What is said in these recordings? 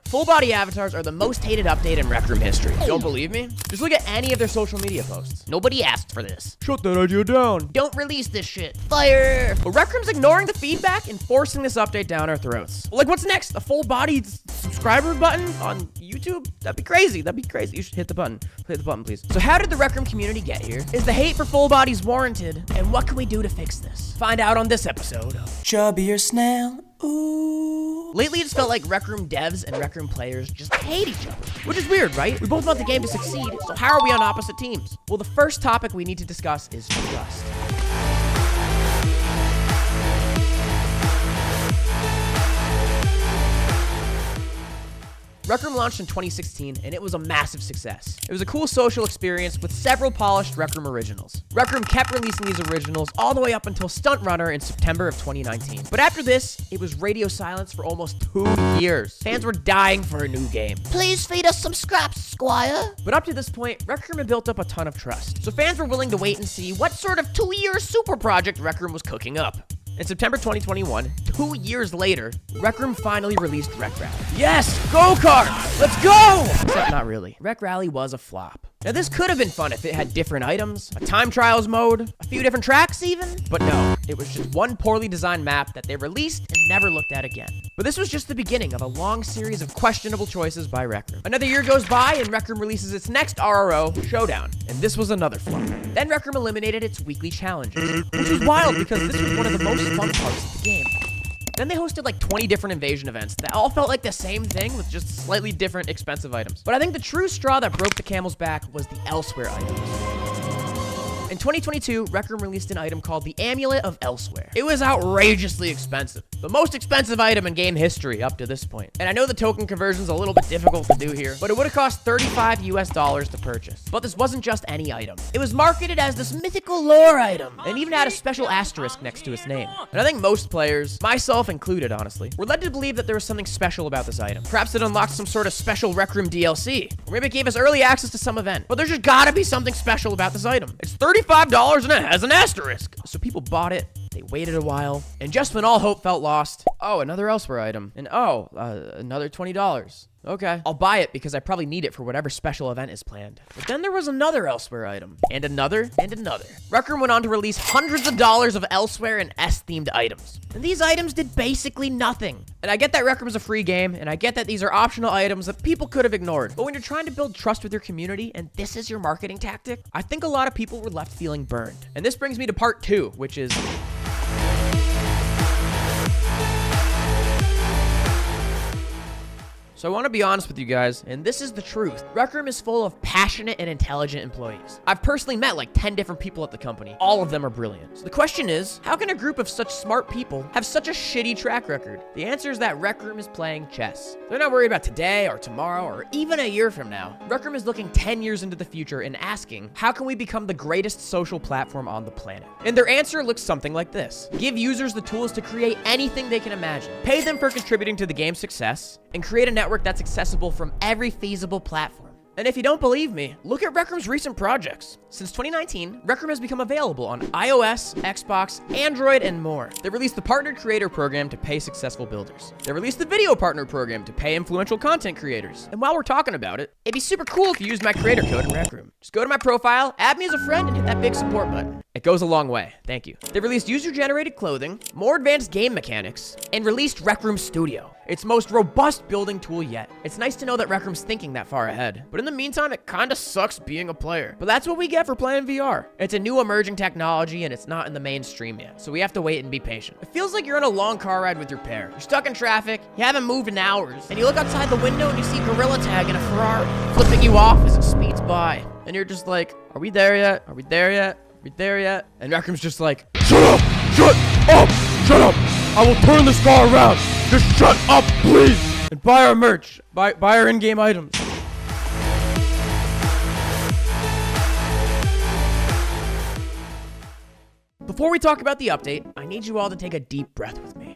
Full body avatars are the most hated update in Rec Room history. Don't believe me? Just look at any of their social media posts. Nobody asked for this. Shut that idea down. Don't release this shit. Fire! But Rec Room's ignoring the feedback and forcing this update down our throats. Like, what's next? A full-bodied subscriber button on YouTube? That'd be crazy. That'd be crazy. You should hit the button. Hit the button, please. So how did the Rec Room community get here? Is the hate for full bodies warranted? And what can we do to fix this? Find out on this episode of ChubbierSnail. Ooh. Lately, it's felt like Rec Room devs and Rec Room players just hate each other. Which is weird, right? We both want the game to succeed, so how are we on opposite teams? Well, the first topic we need to discuss is trust. Rec Room launched in 2016, and it was a massive success. It was a cool social experience with several polished Rec Room originals. Rec Room kept releasing these originals all the way up until Stunt Runner in September of 2019. But after this, it was radio silence for almost 2 years. Fans were dying for a new game. Please feed us some scraps, Squire. But up to this point, Rec Room had built up a ton of trust. So fans were willing to wait and see what sort of 2-year super project Rec Room was cooking up. In September 2021, 2 years later, Rec Room finally released Rec Rally. Yes! Go-kart! Let's go! Except not really. Rec Rally was a flop. Now this could have been fun if it had different items, a time trials mode, a few different tracks even, but no, it was just one poorly designed map that they released and never looked at again. But this was just the beginning of a long series of questionable choices by Rec Room. Another year goes by and Rec Room releases its next RRO, Showdown, and this was another flop. Then Rec Room eliminated its weekly challenges, which was wild because this was one of the most fun parts of the game. Then they hosted like 20 different invasion events that all felt like the same thing with just slightly different expensive items. But I think the true straw that broke the camel's back was the Elseware items. In 2022, Rec Room released an item called the Amulet of Elseware. It was outrageously expensive. The most expensive item in game history up to this point. And I know the token conversion's a little bit difficult to do here, but it would have cost $35 US to purchase. But this wasn't just any item. It was marketed as this mythical lore item, and even had a special asterisk next to its name. And I think most players, myself included honestly, were led to believe that there was something special about this item. Perhaps it unlocked some sort of special Rec Room DLC, or maybe it gave us early access to some event. But there's just gotta be something special about this item. It's $35 and it has an asterisk. So people bought it, they waited a while, and just when all hope felt lost, oh, another Elsewhere item, and another $20. Okay, I'll buy it because I probably need it for whatever special event is planned. But then there was another Elsewhere item, and another, and another. Rec Room went on to release hundreds of dollars of Elsewhere and S-themed items. And these items did basically nothing. And I get that Rec Room is a free game, and I get that these are optional items that people could have ignored. But when you're trying to build trust with your community, and this is your marketing tactic, I think a lot of people were left feeling burned. And this brings me to part 2, which is... So I want to be honest with you guys, and this is the truth. Rec Room is full of passionate and intelligent employees. I've personally met like 10 different people at the company. All of them are brilliant. So the question is, how can a group of such smart people have such a shitty track record? The answer is that Rec Room is playing chess. They're not worried about today or tomorrow or even a year from now. Rec Room is looking 10 years into the future and asking, how can we become the greatest social platform on the planet? And their answer looks something like this. Give users the tools to create anything they can imagine. Pay them for contributing to the game's success, and create a network that's accessible from every feasible platform. And if you don't believe me, look at Rec Room's recent projects. Since 2019, Rec Room has become available on iOS, Xbox, Android, and more. They released the Partnered Creator Program to pay successful builders. They released the Video Partner Program to pay influential content creators. And while we're talking about it, it'd be super cool if you used my creator code in Rec Room. Just go to my profile, add me as a friend, and hit that big support button. It goes a long way. Thank you. They released user-generated clothing, more advanced game mechanics, and released Rec Room Studio, its most robust building tool yet. It's nice to know that Rec Room's thinking that far ahead. But in the meantime, it kinda sucks being a player. But that's what we get for playing VR. It's a new emerging technology and it's not in the mainstream yet. So we have to wait and be patient. It feels like you're on a long car ride with your pair. You're stuck in traffic, you haven't moved in hours, and you look outside the window and you see Gorilla Tag in a Ferrari, flipping you off as it speeds by. And you're just like, are we there yet? Are we there yet? Are we there yet? And Rec Room's just like, Shut up! Shut up! Shut up! I will turn this car around! Just shut up, please! and buy our merch. Buy our in-game items. Before we talk about the update, I need you all to take a deep breath with me.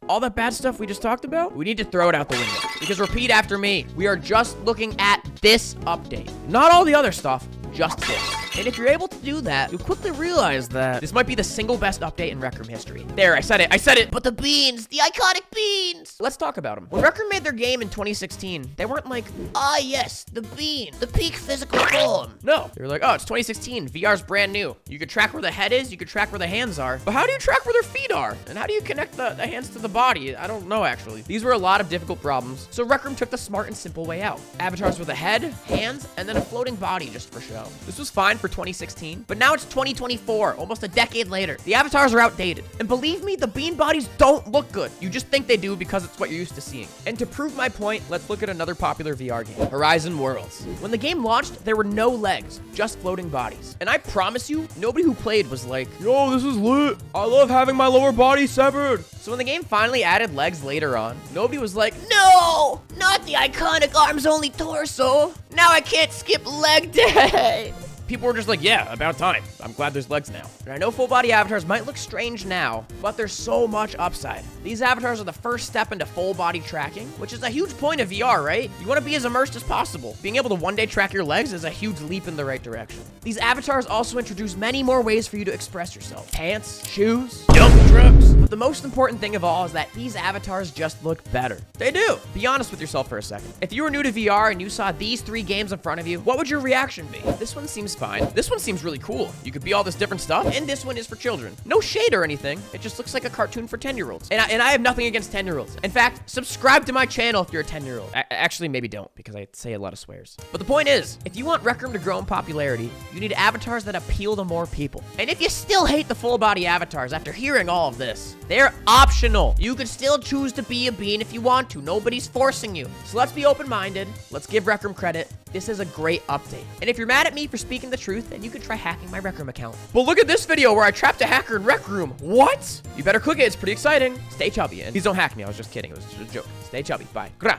All that bad stuff we just talked about, we need to throw it out the window. Because repeat after me, we are just looking at this update. Not all the other stuff, just this. And if you're able to do that, you'll quickly realize that this might be the single best update in Rec Room history. There, I said it. But the beans, the iconic beans. Let's talk about them. When Rec Room made their game in 2016, they weren't like, Ah, yes, the bean, the peak physical form. no. They were like, oh, it's 2016. VR's brand new. You could track where the head is. You could track where the hands are. But how do you track where their feet are? And how do you connect the hands to the body? I don't know, actually. These were a lot of difficult problems. So Rec Room took the smart and simple way out. Avatars with a head, hands, and then a floating body just for show. This was fine for 2016, but now it's 2024, almost a decade later. The avatars are outdated. And believe me, the bean bodies don't look good. You just think they do because it's what you're used to seeing. And to prove my point, let's look at another popular VR game, Horizon Worlds. When the game launched, there were no legs, just floating bodies. And I promise you, nobody who played was like, Yo, this is lit. I love having my lower body severed. so when the game finally added legs later on, nobody was like, No, not the iconic arms-only torso. Now I can't skip leg day. people were just like, yeah, about time. I'm glad there's legs now. And I know full body avatars might look strange now, but there's so much upside. These avatars are the first step into full body tracking, which is a huge point of VR, right? You want to be as immersed as possible. Being able to one day track your legs is a huge leap in the right direction. These avatars also introduce many more ways for you to express yourself. Pants, shoes, dump trucks. But the most important thing of all is that these avatars just look better. They do. Be honest with yourself for a second. If you were new to VR and you saw these 3 games in front of you, what would your reaction be? This one seems fine. This one seems really cool. You could be all this different stuff, and this one is for children. No shade or anything. It just looks like a cartoon for 10-year-olds. And I have nothing against 10-year-olds. In fact, subscribe to my channel if you're a 10-year-old. Actually, maybe don't, because I say a lot of swears. But the point is, if you want Rec Room to grow in popularity, you need avatars that appeal to more people. And if you still hate the full body avatars after hearing all of this, they're optional. You could still choose to be a bean if you want to. Nobody's forcing you. So let's be open-minded. Let's give Rec Room credit. This is a great update. And if you're mad at me for speaking the truth, then you could try hacking my Rec Room account. But look at this video where I trapped a hacker in Rec Room. What? You better click it. It's pretty exciting. Stay chubby. And please don't hack me. I was just kidding. It was just a joke. Stay chubby. Bye. Gra.